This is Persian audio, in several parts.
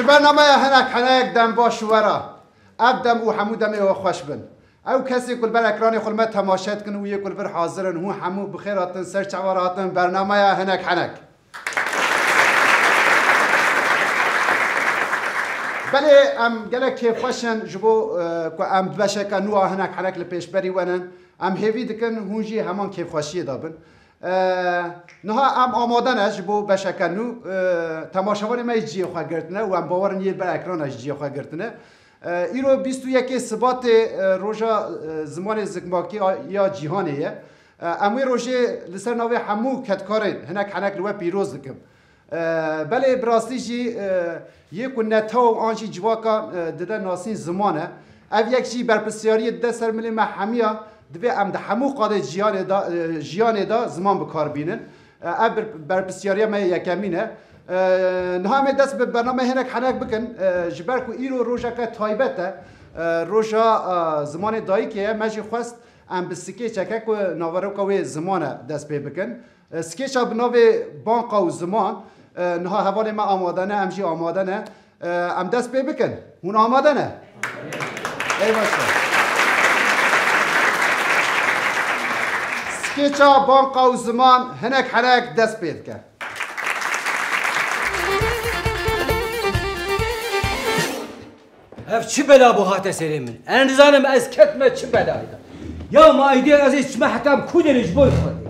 برنامه هنک حنک دم باش ورا ابدم و حمو دم و خوش بن او کسی کل بر اکران خلمت تماشات کن و یک کل بر حاضرن هو حمو بخیراتن سر چواراتن برنامه هنک حنک بله ام گله که خوشن جبو که ام بشه که نوع هنک حنک لپیش بری ونن ام هیوی دکن هونجی همان که خوشی دابن نها ام آمادن اش بو بشکنو تماشاوان ما جی خو گرتنه و ام باورن یه بر اکران اش جی خو گرتنه ایرو 21 سبات روزا زمان زگماکی یا جهانیه اموی روزه لسر نوی همو کتکارن هنک هنک لو پیروز دکم بله براستی جی یک نتاو آنچی جواکا دده ناسین زمانه اف یک چی برپسیاری ده سر ملی محمیا دوی ام ده همو قاده جیان دا زمان بکار بینن اف برپسیاری ما یکمینه نه همه دست به برنامه هنک حنک بکن جبر کو ایرو روزا که تایبته روزا زمان دایی که مجی خواست ام بسکه چکه کو نوارو کوی زمان دست به بکن سکیچ اب نوی بانقا و زمان نه حواله ما آمادنه امجی آمادنه ام دست به بکن اون آمادنه ای باشه سکیچ بانقا و زمان هنک حنک دست به بکن اف چی بلا بو هات سری من انا نزانم از کتمه چی بلایدا یا ما ایدی از هیچ محتم کودنش بوی خودی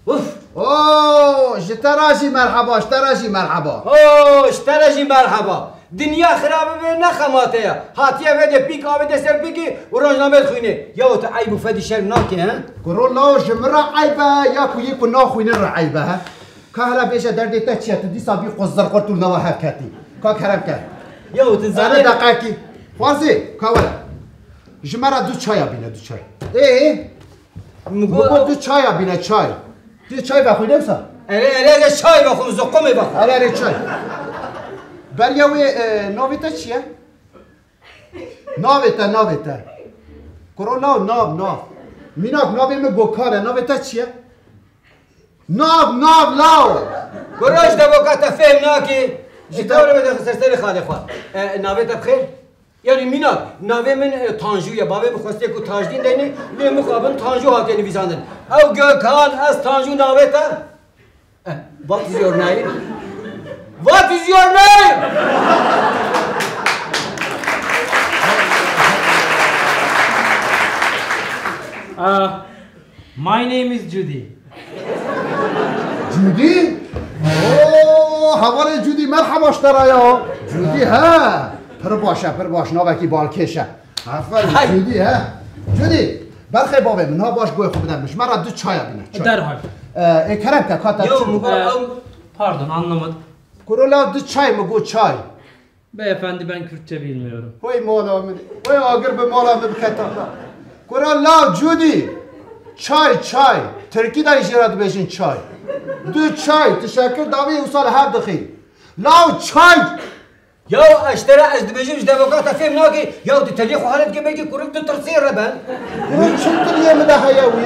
اوف اوه اشتراجي مرحبا اشتراجي مرحبا اوه اشتراجي مرحبا دنیا خرابه به نخماته هاتیه وده پیک آوه سر پیکی و روزنامه خوینه یا تو عیب و فدی شر ناکی ها كورونا جمرة عيبة يا كوي كنا خوين الرعيبة ها كهلا بيجا دردي تاتشيا تدي صابي قزر قرطو نواها كاتي كرم كات یا تو أنا زنه دقاقي فازي كولا جمرة دو چايا بينا دو چاي ايه مگو دو چايا بينا چاي دو چاي بخوي نمسا اره چای بخون زقومه بخون اره چاي برياوي نوفيتا چيا نوفيتا كورونا ناف میناک ناوی من گوکاره ناوی تا چیه؟ ناو لاو گراش دبوکات فهم ناکی جدوره بده سرسر خاله خواه ناوی تا بخیر؟ یعنی میناک ناوی من تانجویه بابه بخواسته که تاجدین دینی لی مخابن تانجو هاتینی بیزاندن او گوکان از تانجو ناوی تا What is your name? What is your name? My name is Judy. جودی؟ اوه حوال جودی مرحبا اشترایا جودی ها پر باش ناوکی بالکشه عفوا جودی ها جودی برخی بابه منها باش گوی خوب بدمش مرا دو چای بینه Derhal. کرم که کاتا Pardon anlamadım. کرولا دو چای مگو چای Beyefendi ben Kürtçe bilmiyorum. وای مولا من وای آگر به مولا من بکتا کرولا جودی چای ترکی دا ایجراد بیشین چای دو چای تشکر داوی اوصال هر دخی لاو چای یا اشترا از دبیجیم دبوکات فهم ناکی یا دی تلیخ و حالت که بگی کرک دو ترسیر ربن وای چون تلیه مده هیاوی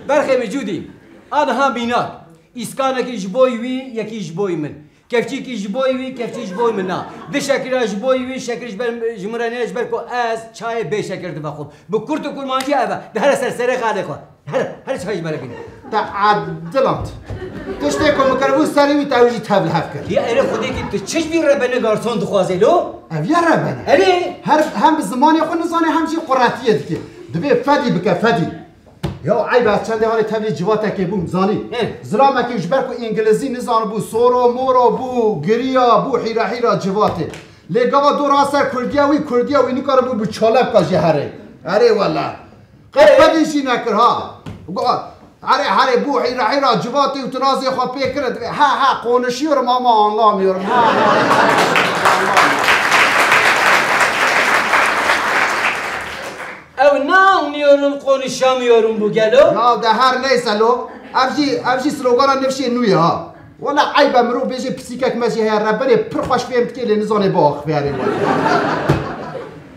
برخی موجودی آنها بیناک اسکانه که جبوی وی یکی جبوی من کفچی که جبوی وی کفچی جبوی من نه ده شکر جبوی وی شکرش بر جمرانه اش بر کو از چای به شکر دو بخو بکرت و کرمانجی اوه ده هر سرسره خاله خو هر چای مرا بینه تعدلت تشتی که مکربو سری وی تاویجی تبل هف کرد یا اره خودی که تو چش بی ربنه گارسون دخوازه لو اویا ربنه اره هم به زمانی خود نزانه همچی قراتیه دیگه دبی فدی بکه فدی یا عیب از چنده حال تبلی جواته که بوم زانی زرامه که جبر کو انگلیزی نزان بو سورو مورو بو گریا بو حیرا جواته لگاوا دور اثر کردیا وی نکار بو چالب کا جهره اره والله قفدیشی نکر ها اره بو حیرا جواته و تنازی خو پیکرد ها قونشی رو ماما الله میورم او نام نیارم قونشامیارم بو گلو نه ده هر نیسلو افجی سلوگانا نفشی نوی ها ولا عیب مرو بیجی پسیکک مزی هر ربنه پر خوش فهمت که لنزانه باخ بیاره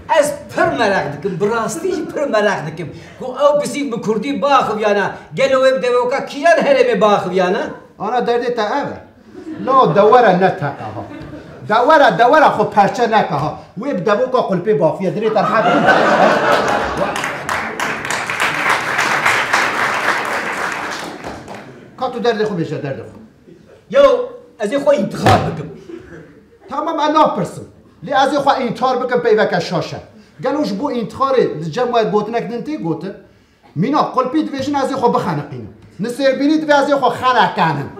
از پر مراق دکم براستی پر مراق دکم کو او بسیک بکردی باخ بیانا گلو وب دوکا کیان هرم باخ بیانا انا درده تا اوه لا دوره نتاقه ها دوره خب پرچه نکه ها ویب دوو که قلپی بافیه دری تر حد که تو درد خوب بشه درد خوب یا از این خواه انتخاب بکم تمام انا پرسم لی از این خواه انتخار بکم پیوکه شاشه گلوش بو انتخاره جمعه گوتنک ننتی گوته مینا قلپی دویشن از این خواه بخانقینم نسیربینی دوی از این خواه خانقانم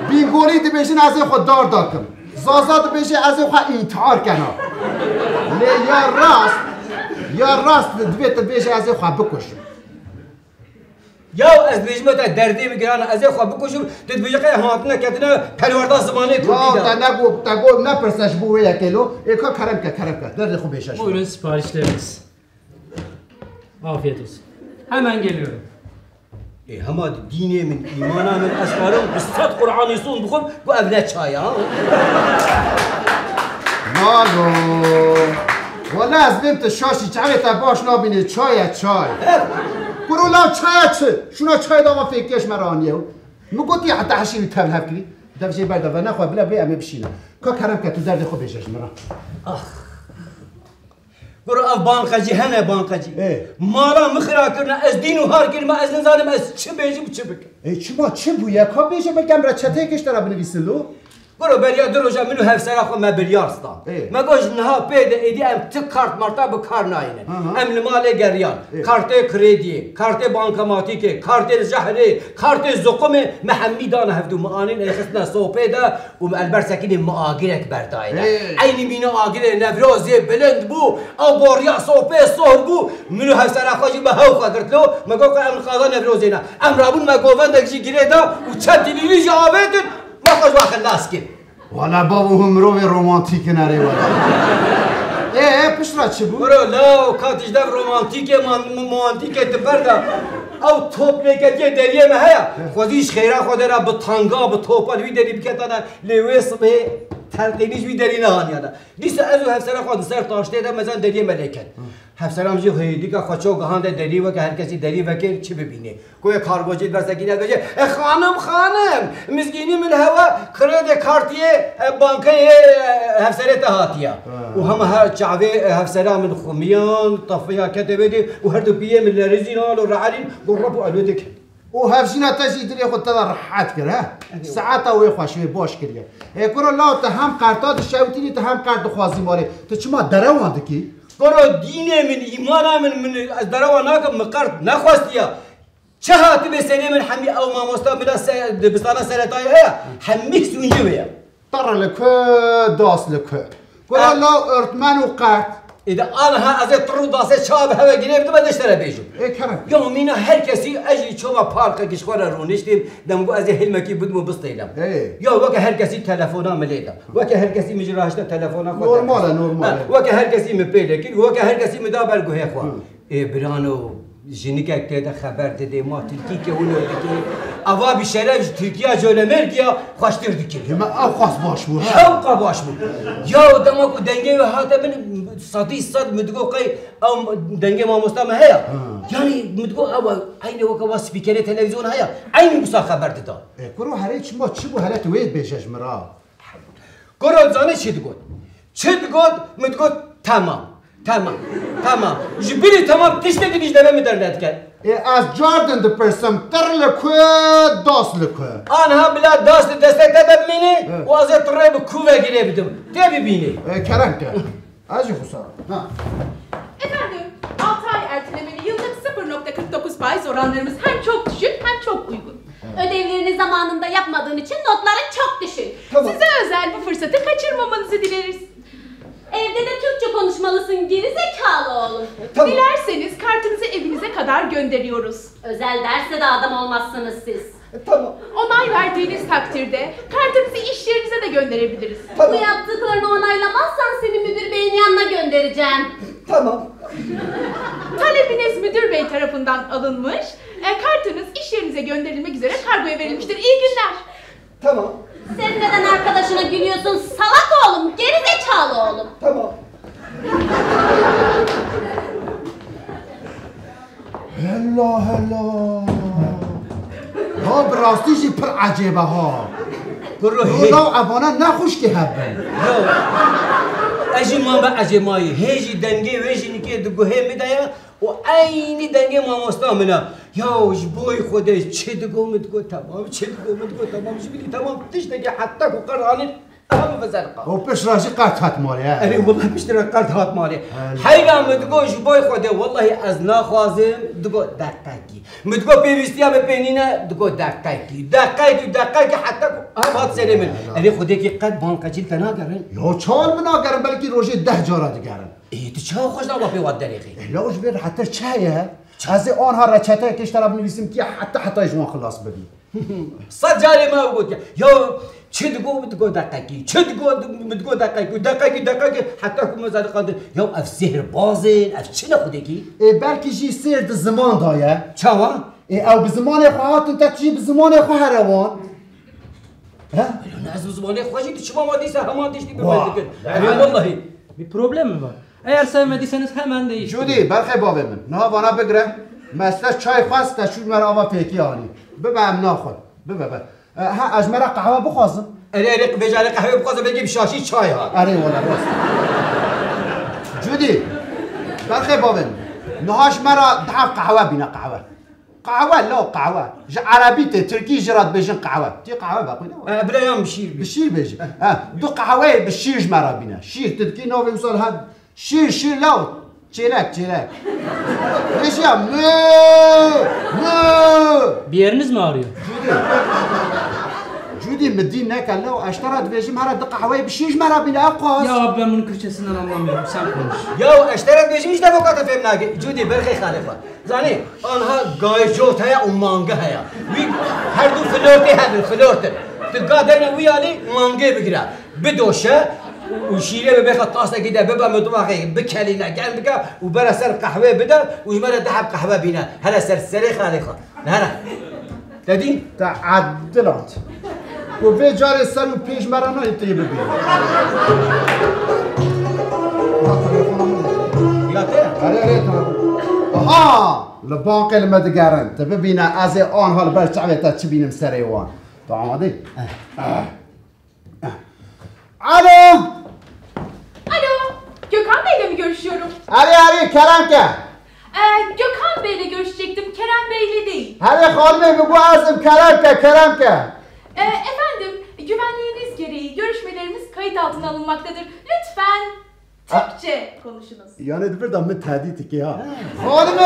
بینگولی دویشن از این خواه دار داکم زازاد بشه از این خواه انتحار کنم لی یا راست دویت بشه از این خواه بکشم یا از بیجمه تا دردی میگیرن از این خواه بکشم دید بیجه که هاتنه کتنه پرورده زمانه کردی تا نگو نپرسش بو یک کیلو ایکا کرم که درد خوب بشه Buyurun siparişleriniz. Afiyet olsun. Hemen geliyorum. همه دینه من ایمانه من اسکارم بستاد قرآنی سون بخون بو ابنه چای ها مالو والا از بنت شاشی چه تا باش نبینه چای برو لا چای چه شونا چای داما فکرش مرانیه مگوتی حتی حشیمی تبل کری دفجه برده و نخواه بلا بی امه بشینه که کرم که تو درد خوب بشش مرا برو اف بانقجی هنه بانقجی مالا مخرا کرنا از دین و هار کرنا از نزانم از چه بیجم چه بکن ای چه بویه که بیشه بگم را چته کش ترا بنویسن لو برو بریا دروجا منو هفسرا خو ما بلیارستان ما گوش نها پیده ایدی ام تک کارت مرتا به کار ناینه ام مال گریان کارت کردی کارت بانکماتیک کارت جهری کارت زقم محمیدان هفدو معانین اخسنا سوپیدا و البرسکین معاگرک برداینا عین مینا آگره نوروزی بلند بو او بوریا سوپی سور بو منو هفسرا خو به هو قدرتلو ما گو ام قضا نوروزینا ام رابون ما گووندک جی گریدا و چت تلویزیون آبدن ما خوش واخد لاسکن والا بابو هم روی رومانتیک نره والا پشت چه بود؟ برو لا کاتش دم رومانتیکه رومانتیکه تبرده او توپ نکتیه دریه مهیا خودیش خیره خود را به تانگا به توپا دوی دری بکتانا لیویس به تلقینیش بی دری نهانیانا دیسه ازو هفسره خود سر تاشته ده مزان دریه ملکن هفسره همجی خیلی که خوچو گهانده دری و که هر کسی دری وکر چه ببینه کوی کارگوچید برسکینه بگه خانم مزگینی من هوا کرده کارتیه بانکه هفسره تهاتیه و همه هر چعوه هفسره من خمیان طفیه کتبه دی و هر دو بیه من لرزینال و رعالین قربو علوده که و هفشینا تجی دری خود تدا راحت کرد ها ساعت اوی خوشوی باش کریه کرو لا تا هم قرطات شوتینی تا هم قرط خوازی ماره تو چما دروانده کی کرو دینه من ایمانه من از دروانه که مقرط نخواستیا چه هاتی به سنه من حمی او ما مستقبل بستانه سرطای هیا حمی سونجویه طر لکه داس لکه کرو لا ارتمن و قرط إذا أنا هذا ترود داسة شاب هوا جنيه بدو بدش ترى بيجو. كرم. يومينا هر كسي أجي شو ما بارك كشخورة رونشتيم دمجو أزي هلمكي بدو بستيلم. يا وك هر كسي تلفونا مليدا. وك هر كسي مجراشته تلفونا خود. نورمال. وك هر كسي مبيلك. وك هر كسي مدابر جوه خوا. برانو جنيك كده خبر ده ما تركي كونه ده أوا بشرف تركيا جوله مركيا خاشتر دكيل. ما أخاص باش بو. شوقا باش بو. يا دماغو دنجي وهذا من صدي صد مدقو قي أو دنجي ما مستمع هيا. يعني مدقو أو عين وكوا سبيكر تلفزيون هيا. عين بسا خبر ده. كرو هريش ما تشبو هلا تويد بيشش مرا. كرو زاني شد قد مدقو تمام جبري تمام تشتكي ليش دم مدرنت كان از جاردن ده برسم تر لكو داس لكو انا بلا داس دستك تدميني وازي تريب كوفا جري بدم تبي بيني كرنك اجي خسارة Efendim 6 ay ertelemeli yıllık 0.49% oranlarımız hem çok düşük hem çok uygun. Ödevlerini zamanında yapmadığın için notların çok düşük. Tamam. Size özel bu fırsatı kaçırmamanızı dileriz. Evde de Türkçe konuşmalısın geri zekalı oğlum. Tamam. Dilerseniz kartınızı evinize kadar gönderiyoruz. Özel derse de adam olmazsınız siz. Tamam. Onay verdiğiniz takdirde kartınızı iş yerinize de gönderebiliriz. Tamam. Bu yaptıklarını onaylamazsan seni müdür beyin yanına göndereceğim. Tamam. Talebiniz müdür bey tarafından alınmış. Kartınız iş yerinize gönderilmek üzere kargoya verilmiştir. İyi günler. Tamam. Sen neden arkadaşına gülüyorsun salak oğlum, geri zekalı oğlum. Tamam. هلا ها براستیشی پر عجیبه ها كروه لو أبانا نخوش كي هبن اجي ما بقى اجي ماي هيجي دنجي ويجي نكي دغه هم بدايا وعيني دنجي ما مستعمله يا جبوي خدي تشدغو متغو تمام تشدغو متغو تمام جبلي تمام تشتكي حتى قراني اهم بزرقه وبش راجي قات هات مالي أنا والله بشتري قرض هات مالي حيلا متقو جبوي خدي والله أزنا خازم دقو دقايقي متقو بيبستيا ببينينا دقو دقايقي حتى هم هات سليمن أنا خديكي قد بانكا جيل تناقرن يو چال مناقرن بلكي روجي 10 جارة دقارن إيه تشاو خوش دعوة في واد دقيقي لا جبير حتى چايه از آنها رچته کش طرف نویسیم که حتی جوان خلاص بدی صد جاري ما قلت يا تشدقو متقو دقايقي تشدقو متقو دقايقي حتى كم مزاد قادر يا اف سحر بازن اف چنا خديكي بلکه جی سرد زمان دایه چاوا او به زمان خواهات انت چی به زمان خواه روان انا از زمانه خوشی تو شما مادیسه همان دیشتی ببرد والله Bir problem mi var? Eğer sevmediyseniz hemen değiştirin. جودی برخی بابه من نه وانا بگره مثلا چای خواست تشود مرا آوا پیکی آنی ببم ناخد ببم ها از مرا قهوه بخواستم اره بجاره قهوه بخواستم بگیم شاشی چای ها اره والا راست جودی برخی بابه من نهاش مرا دعف قهوه بینا قهوه لا قهوه عربی ترکی جرات بجن قهوه تی قهوه باقی نه برایام بشیر بجن دو قهوه بشیرج مرا بینا شیر تدکی نوی وصل هد شیر لاو çeyrek neş ya Bir yeriniz mi ağrıyor? Judy مدين ناك لو اشترت بيجي مرة دقة حواي بشيج مرة بلا أقاس Ya ben bunun Kürtçesinden anlamıyorum. Sen konuş. Ya اشترت بيجي مش دفعة كاتب فيهم ناقي جودي برخي خالفة زاني أنها جايجوت هيا ومانجا هيا وي هردو فلورتي هذا فلورتر تقادرنا ويالي مانجا بقرا بدوشة وشيله ببيخ الطاسة كده ببقى مطبخي بكلينا جنبك وبرا سر قهوة بدا وجمرة دحب قهوة بينا هلا سر سري خالقة هلا تدين تعدلت وفي جاري سر وبيج مرة ما يطيب بيه ها لباقي لما دقارن تبينا ازي اون هالبرش تعبت تبين مسري وان طبعا دي Alo! Alo, Gökhan Bey'le mi görüşüyorum? Arı Keremke. Gökhan Bey'le görüşecektim, Kerem Bey'le değil. Hanım bu azım Keremke. Efendim, güvenliğiniz gereği görüşmelerimiz kayıt altına alınmaktadır. Lütfen Türkçe konuşunuz. Yani bir damla tehdit ki ha. Hanım,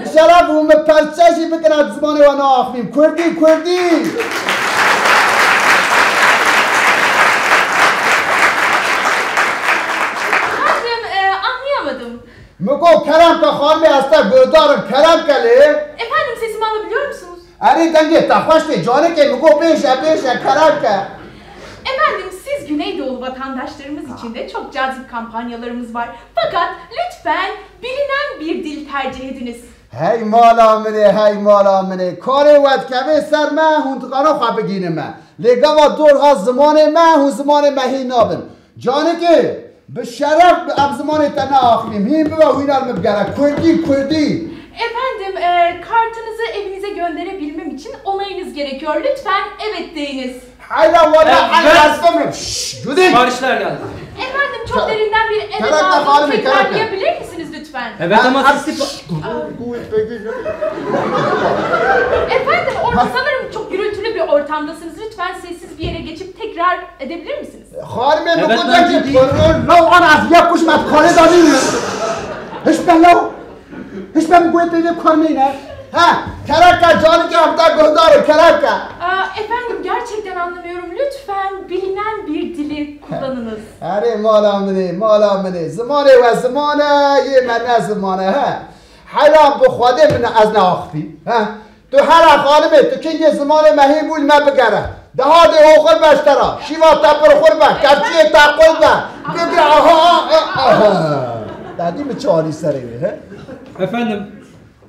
inşallah bu parçacı bir kadar zamanı var ne yapayım? Kurdi. Mugo Keremke hanım hasta gördüm Keremkeli. Efendim sesimi alabiliyor musunuz? Arı denge tafaştı canı ki mugo beş Keremke. Efendim siz Güneydoğu vatandaşlarımız için de çok cazip kampanyalarımız var. Fakat lütfen bilinen bir dil tercih ediniz. Hey malamine. Kare wad kave ser me huntkana khwa begine me. Legava dor ha zamane me hu zamane me hi nabin. Canı ki بشرف اب زمان تنه آخریم هیم ببا وینال مبگره Kurdi. Efendim kartınızı evinize gönderebilmem için onayınız gerekiyor. Lütfen evet deyiniz. Hayda valla anlastamım. Judy. Siparişler geldi. Efendim çok derinden bir evet Keremke aldım. hanım, Tekrarlayabilir misiniz lütfen? Evet ama siz Efendim orada sanırım çok gürültülü bir ortamdasınız. Lütfen sessiz bir yere geçip tekrar edebilir misiniz? Hanım Evet, bu ben da ki ciddiyim. lav an az yakuş mat khane dani. Hiç ben bu ete kormayına. Ha, Keremke canı ki hafta gönder Keremke. Efendim gerçekten anlamıyorum. Lütfen bilinen bir dili kullanınız. Arı malamine. Zamane ye men zamane ha. Hala bu khode min az nakhfi. Ha. تو هر خانمه تو که یه زمان مهی بول ما بگره دهاده اوخر بشترا شیوا تپر خور با کفچی تاقل با بگه aha Dedi mi çağırı sarıyor he? Efendim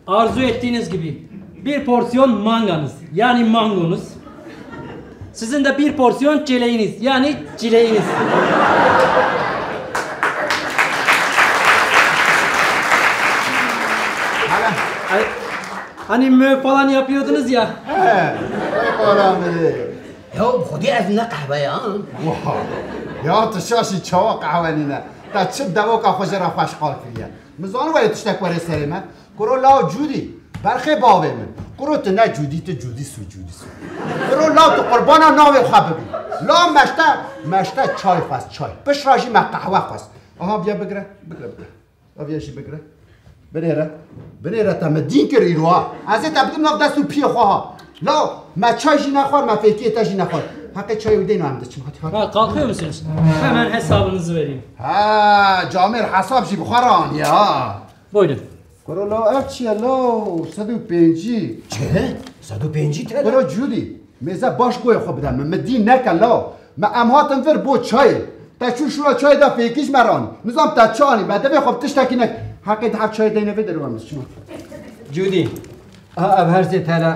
arzu ettiğiniz gibi bir porsiyon manganız yani mangonuz. Sizin de bir porsiyon çileğiniz yani çileğiniz. Hani mö falan yapıyordunuz ya. He. Malamine. يا خدي أذن قهوة يا واه يا تشاشي چاوا قهوانينا تا چه دواکا خوش را خوش قال کریه مزان ولی تشتک ولی سریمه کرو لاو جودی برخی باوی من کرو تنه جودی سو کرو لاو تو قربانا ناوی خواه ببین لاو مشته چای خواست چای بشراجی ما قهوه خواست آها بیا بگره آبیاشی بگره بنیره تا مدین کری روها از این تبدیم ناف دستو پی خواه لاو ما چای جی نخوار ما فیکیه تا جی نخوار حق çay ödeyin hem de çim hadi. Kalkıyor musunuz? Hemen hesabınızı vereyim. Ha, Camir hesap jî bixwaran ya. Buyurun. Koro la ev çiye la 105. چه؟ 105 TL؟ Koro cudi. Meze baş goy xwe bide me medîn neke la. Me em hatin vir bo çayê. Te çû şura çayê da fêkîş meranî. Nizam te çanî me devê xwe tiştekî nek. Heqê hev çayê deyne vê derwan çima. جودي اف هرسي تالا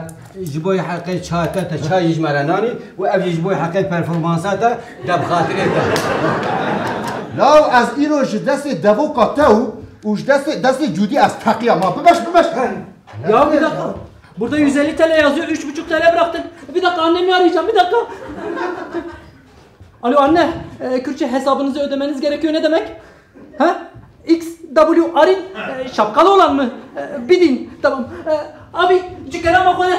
جبوي حقي شاتا تشاي يجمراناني واف جبوي حقي performansata دب خاطريتا La az îro ji destê devoka te û ji destê cudî az teqiya ma bibeş. Ya bir dakika. Burada 150 TL yazıyor. 3,5 TL bıraktın. Bir dakika annemi arayacağım. Bir dakika. Alo anne. Kürtçe hesabınızı ödemeniz gerekiyor. Ne demek? Ha? XW Arin. Şapkalı olan mı? Bidin. Tamam. Abi çıkarama konu.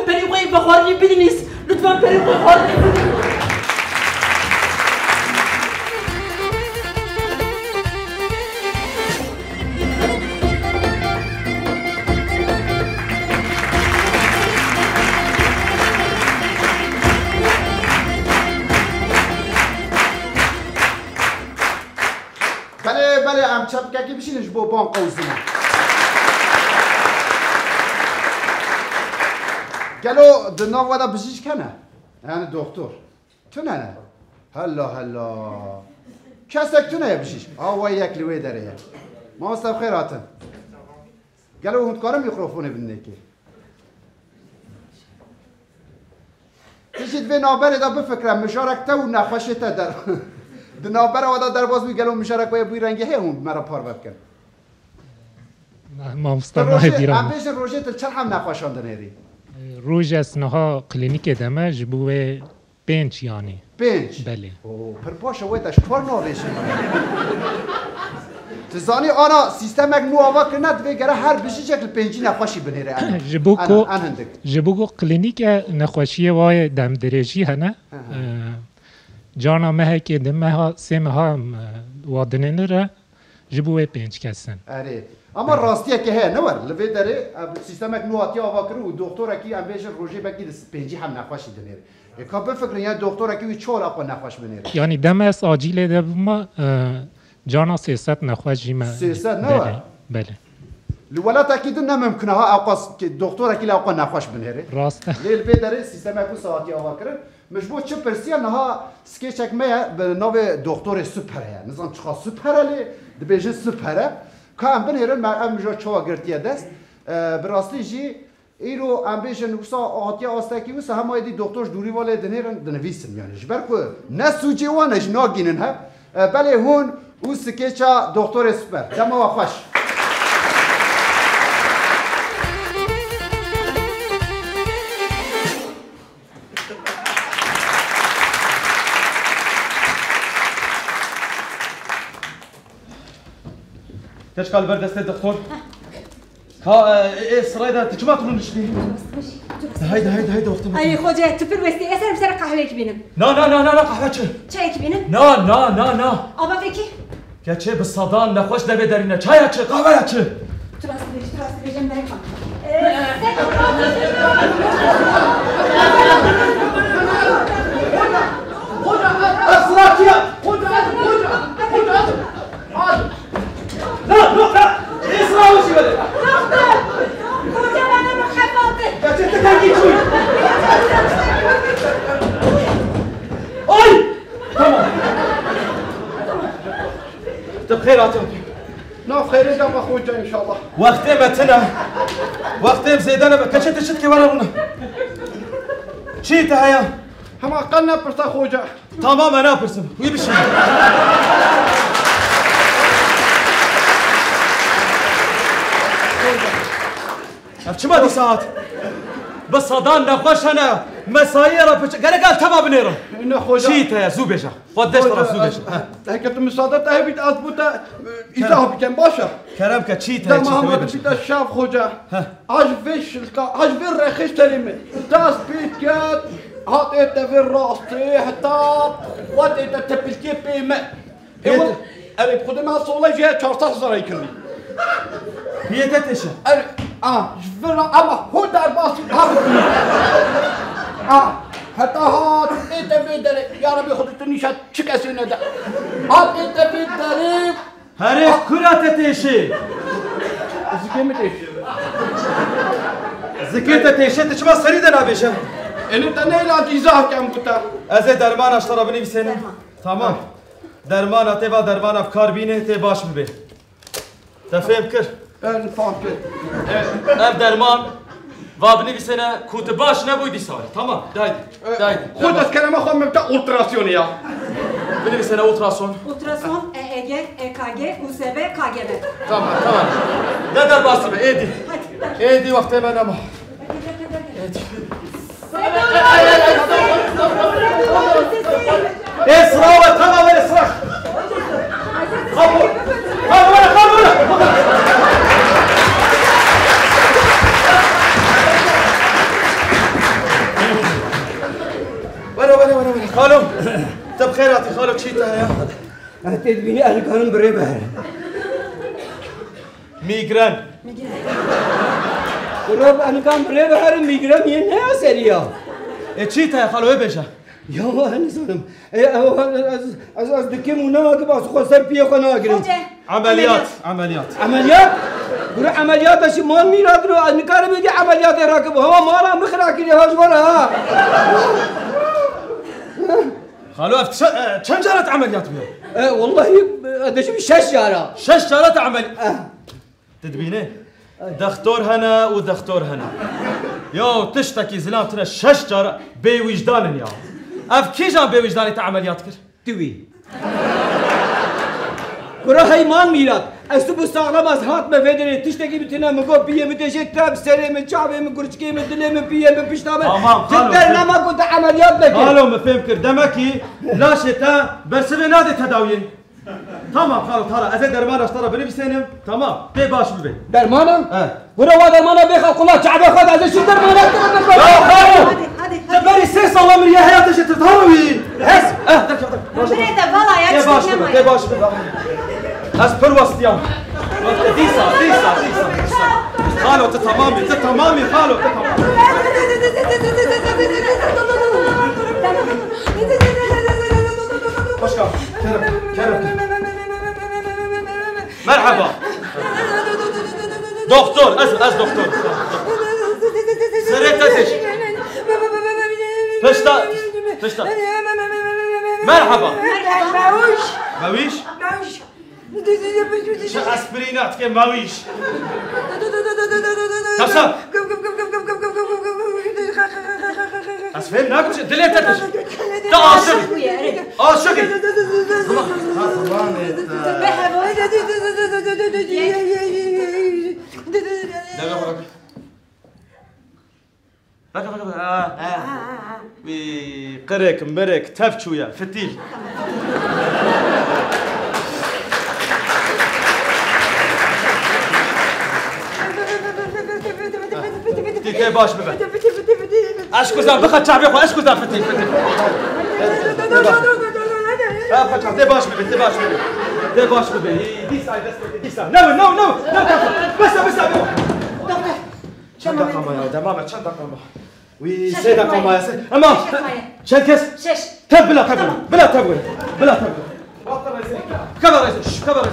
Periyukayı bakvarcıyı bidiniz. Lütfen periyukayı bakvarcıyı bidiniz. بله ام چپککی بشینش بو بان قوزنا گلو دناو ودا بشیش کنه یعنی دکتر تو نه هلا کسک تو نه بشیش آوا یک لوی داره ما مستف خیراتن گلو هندکارم میکروفونه بنده که تشید به نابره دا بفکرم مشارکته و نخوشته در دنابره ودا در باز میگلو مشارک وای بوی رنگی هم مرا پار بکن ما مستمع دیرم ام بیش روزه تل چل هم نخوشانده نری روز اسنها کلینیک دمه جبوه 5 یعنی 5 بله پر پاشه وای داش کار نویشه تزانی آنا سیستم اگ نو آوا کرد وگره هر بشی شکل 5 نخوشی بنیره جبوکو کلینیک نخوشی وای دم درجی هنه جانا مه که دمه ها سه ها وادنه نره جبوه 5 کسن اره اما راستیه که هه نور لوی داره سیستم اگ نو آتی آوا کرد و دکتر اکی ام بیش روزه بکی 5 هم نخوشی بنیره که بفکر یعنی دکتر اکی 4 اقا نخوش بنیره یعنی دم از آجیل ده ما جانا 300 نخوشی ما 300 نور بله الولات اكيد انه ممكن ها اوقاس دكتور اكيد اوقا نخوش بنهري راسته ليل بيدري سيستم اكو ساعتي اواكر مجبور تشي برسي انها سكيتشك ما بنوف دكتور سوبر يعني نظام تخا سوبر لي دبيجي سوبر كان بنهرن ما ام جو تشوا غرتي دست براستي جي ایرو امبیشن وسا آتیا آستکی وسا همه دی دکترش دوری واله دنیرن دنویسن یعنی جبر کو نسوچی وانش ناگینن ها بله هون او سکیچا دکتر سوپر دم و خوش تشكال برد است دكتور ها اسرائيل تجمع تقولون نشتي هيدا وقت اي خوجه تفر وستي اسر بسر قهوه بينم نا قهوه چای بينم نا ابا فيكي يا چه بالصدان نخوش دبي درينا چای چه قهوه چه تراس بيجم بريكم اسرائيل لا اسرائيل وش بدك خوجه انا مخففه يا چه تكاكي شوي اي تمام بخير عطيك نا خير دم اخوجا ان شاء الله وقتي متنا وقتي بزيدنا كشت شتكي ورانا شيت هيا هم قلنا برتا خوجا تمام انا برسم ويمشي شو ما دي ساعات بس صدان نخوش أنا مسايرة قال تبا بنيرم شيت يا زوبيجا خدش طرف زوبيجا هيك المساعدة هي بتأثبت إذا بكم باشا كلامك شيت ده محمد بيت الشاف خوجا عجبش عجب الرخيص تلمي تاس بيتكات هات انت في الراس حتى وات انت تبلكي بيما انا بخدم مع صولا جاي تشارطه زراي كري هي تتشا جفرا اما هو دار باسي حتى هات انت في دري يا ربي خدتني شات شكاسينا ده هات انت في دري هري كرة تتشي زكيت تيشت تشما سريدا نابيشا انت نيلا ديزاه كم بتا ازي درمان اشترى بني بسنة تمام درمان تبا درمان افكار بينه تباش ببي تفهم كر فاهم كر اب درمان وابني بسنة كنت باش نبوي دي صار تمام دايدي خد الكلام اخو من بتاع التراسيون يا بني بسنة اوتراسون Ultrason, EEG, EKG, USB, KGB. تمام ده در باسي بي ايدي وقت ما نما اسرع تمام اسرع خبر وين خالو طب خيراتي خالو تشيتها يا تدبيني انا كانوا بريبه ميجران قرب انا كان بريبه هر ميجران ينها سريع تشيتها يا خالو ايه بيشا يا انا سلام از دكي مناقب از خسر بيه خناقرم عمليات قرا عمليات اش مال ميلاد رو انا كان بدي عمليات راكب هو مالا مخراكي هاش ورا خالو كم جرت عمليات بيها؟ والله هذا شو 6 جارة 6 جارات عمل تدبينه دكتور هنا ودكتور هنا يو تشتكي زلام ترى 6 جارة بوجدان يا اف كي جان بوجداني تاع عمليات كر توي كره هاي مال ميلاد اسبو ساغلام از هات ما فيدري تشتكي بتنا مكو بيه متجي تاب سري من شعبي من كرشكي من دلي من بيه من بشتامه تقدر ما كنت عمليات بك قالوا ما فهم كر دمكي لا شتا بس نادي تداوين تمام خالو ترى ازي درمان اشترى بني بسنم تمام تي باش ببي درمانم ورا درمانه بيخ كلها شعبي خد ازي شو درمانه لا خالو تبري سيس الله من يا حياتك تتهروي هس بريدة والله يا تي باش ببي هس بروست يوم ديسا خالو تتمامي خالو باشكا كرم مرحبا دكتور از دكتور سريتتش فشتا مرحبا ماويش شو اسبرينات كم ماويش تفسر اسفهم ناكل دليتتش عاشقي قريك مريك تفشو يا فتيل تي باش ببا اشكو زان بخت شعبي اخو اشكو زان فتيل تي باش ببا ديسا نو بس چند دقیقه یا دمام چند دقیقه وی 3 دقیقه یا سه اما چند کس 6 بلا تبغى كبر ازل كبر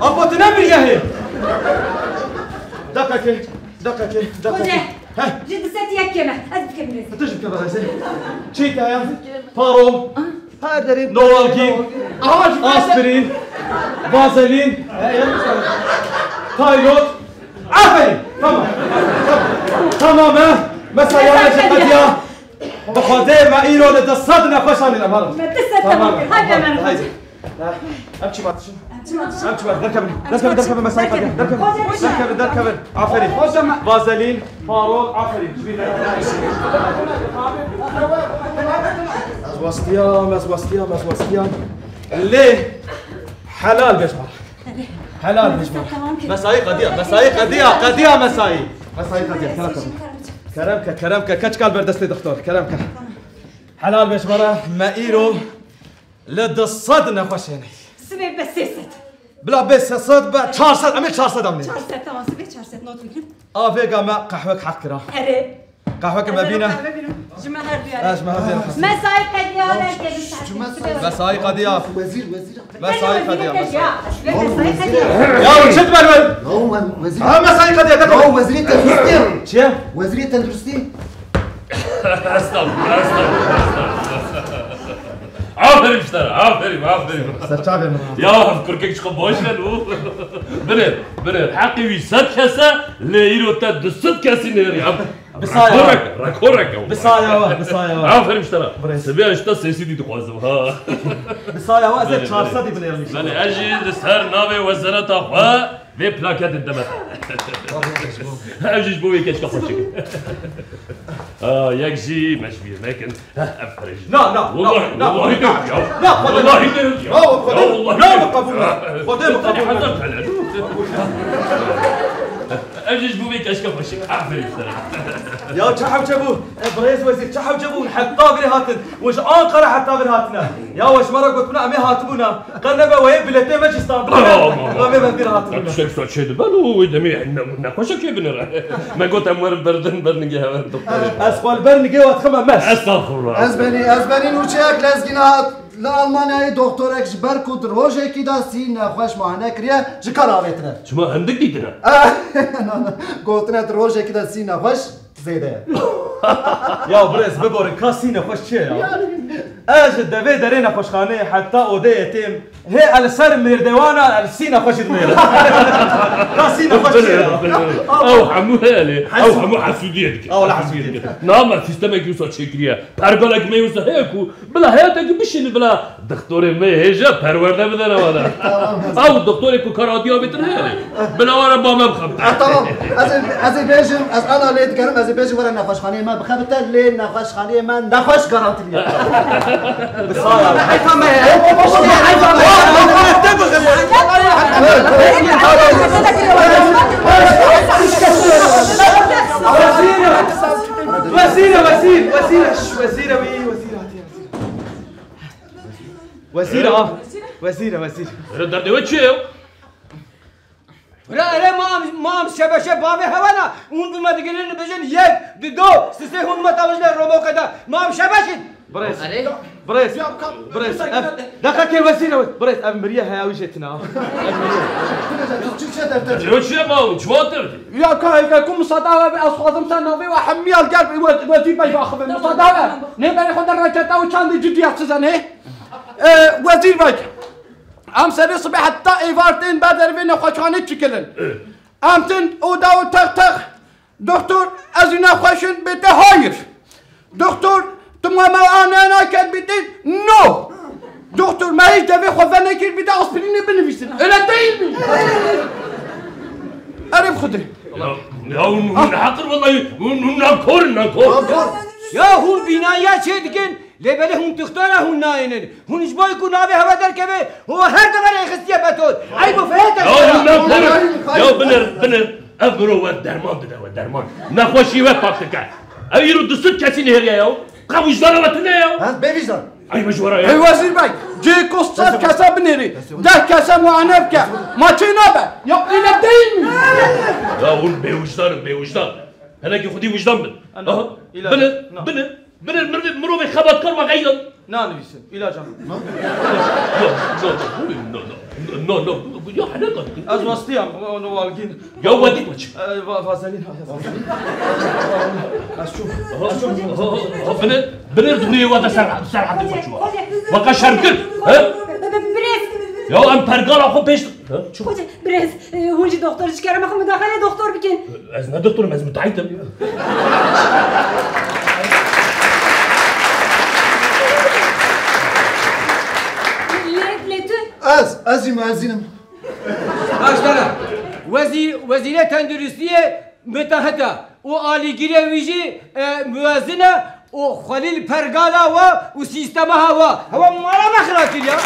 ابو تنام يا دقيقه ها جد ستي يكمه ازبك من تجيب كبر ازل تشيتا يا فاروم هذا نوالجين اسبرين فازلين تايلوت عفري تمام مسا يا جديا بخاطر ما ايرو لتصدنا فشان الامر تمام هذا من امشي ما تشوف دركب مساي قضية دركب عفري فازلين فاروق عفري مزوستيام ليه حلال بيشمر حلال بيشمر مساي قضية مساي كرمك كاتش قال بردستي دكتور كرمك حلال بيشمره ما إيرو لد الصدنا خوشيني سبب بسيست بلا بس صد با 400 عمل 400 عمل 400 tamam سبب 400 نوت بگیریم فيجا ما قهوك حقرا اره قهوك ما بينا جمع هر بیاره اش ما هذين مساي قضیه مساي قضية وزير مساي قضية مساي قضیه يا شد بالول هو وزير مساي قضية هو وزير التندرستي شيء وزير التندرستي عافري مشترى عافري سرچاوي يا كركيك شخو بوشلو بنر حقي ويسات كاسة ليرو تد ست كاسي نيري بصايا راكورك بصايا عافري مشترى سبيع اشتا سيسيدي تقوازم ها بصايا وازت 400 بنير بني اجي دستهر ناوي وزارة اخوا في بلاكات الدمت اجي جبوي كاش كفرشك يكجي مشبير لكن افرج لا والله اجي جبوي كاش كفرشك افرج يا تشحب جابوه بريز وزير تشحب جابوه حتى غير هاتن وش انقر حتى غير هاتنا يا وش مره قلت لنا امي هاتبونا قلنا وهي بلتين ماجستان ما بندير هاتبونا شو شيء بالو دمي نقوشك يا بنر ما قلت امر بردن برنجي دكتور اسفل برنجي واتخمم مس استغفر الله ازبني نوچك لازگینات لالمانیای دکترک جبر کود روزه کی دا سین خوش ماهنه کریه جکار آویتره شما عندك ديتنا گوتنت روزه کی دا سین خوش زیده يا بريز ببور كاسينه خوش شي اجد دبي درينا خوشخانه حتى اودي يتيم هي السر ميردوانا السينا خوش دمير كاسينه خوش شي او حمو هالي او حمو حسوديتك او لا حسوديتك نعم سيستمك يوصل شكريا برقلك ما يوصل هيكو بلا هياتك بشين بلا دكتور ما هيجا پرورده بدن وانا او دكتور كو كاراتيا بتر هالي بلا وانا با ما بخبط تمام از بیجم از انا لید کردم از بیجم ورا نخوشخانه من بخبط لی نخوشخانه من نخوش گارانتی بصايا حيفا ما وزيرة ردر وچه ره مام شبشه باوی هوانا اون بما دیگرین بجن یک دو سه هم متوجه رومو کدا مام شبشین بريس دقيقة وزيرة بريس أمرية هاي وجهتنا وچه ما چواتر يا كايكم مصادقة بأصواتهم سنوي وحمي القلب وزير باي باخذ مصادقة نبي خد الرجال وشان جدي أحسن هي وزير باي ام سری صبح حتی ایوارتین بدر بین خوشخانه چکلن امتن او داو تق دکتر از اینا خوشن بیته هایر دکتر تمام آنه ناکد بیته نو دکتر ما هیچ دوی خوفه نکر بیته آسپرینی بنویسن اله دیل بی عرف خودی يا هون حقر والله هون ناكور يا هون بنايا چه دیگن لبله هون دختره هون ناینن هون اجبای کو ناوی هوا در کبه هو هر دمر خستیه بتود ای بو فهت يا بنر ابرو ودرمان بده ودرمان نخوشي وقتك اي رد ست كاسين هريا يا قبوش دار وتنا يا بيفيزر اي مجورا اي وزير باي جي قصة كاسا بنيري ده كاسا معنبك ما تنابه يا الى ديني يا هون بوجدان انا كي خدي وجدان بنر مرو بخبط كر وغيض نانويسن الى جنب نو يا حنقه از وسطيام والقين يا ودي وجه فازلين بنر دغري ودا سرعه وجهه وقا شركل ها بريز يا ام برقال اخو بيش شو بريز هون جي دكتور شكرا ما خم داخله دكتور بكين ازنا دكتور مازم تعيتم ازي مؤذنم اشترى وزير تندرستية متاهتا وآليگيري ويجي موازنة وخليل برغالا وسيستمها هو مالا مخلاكي يا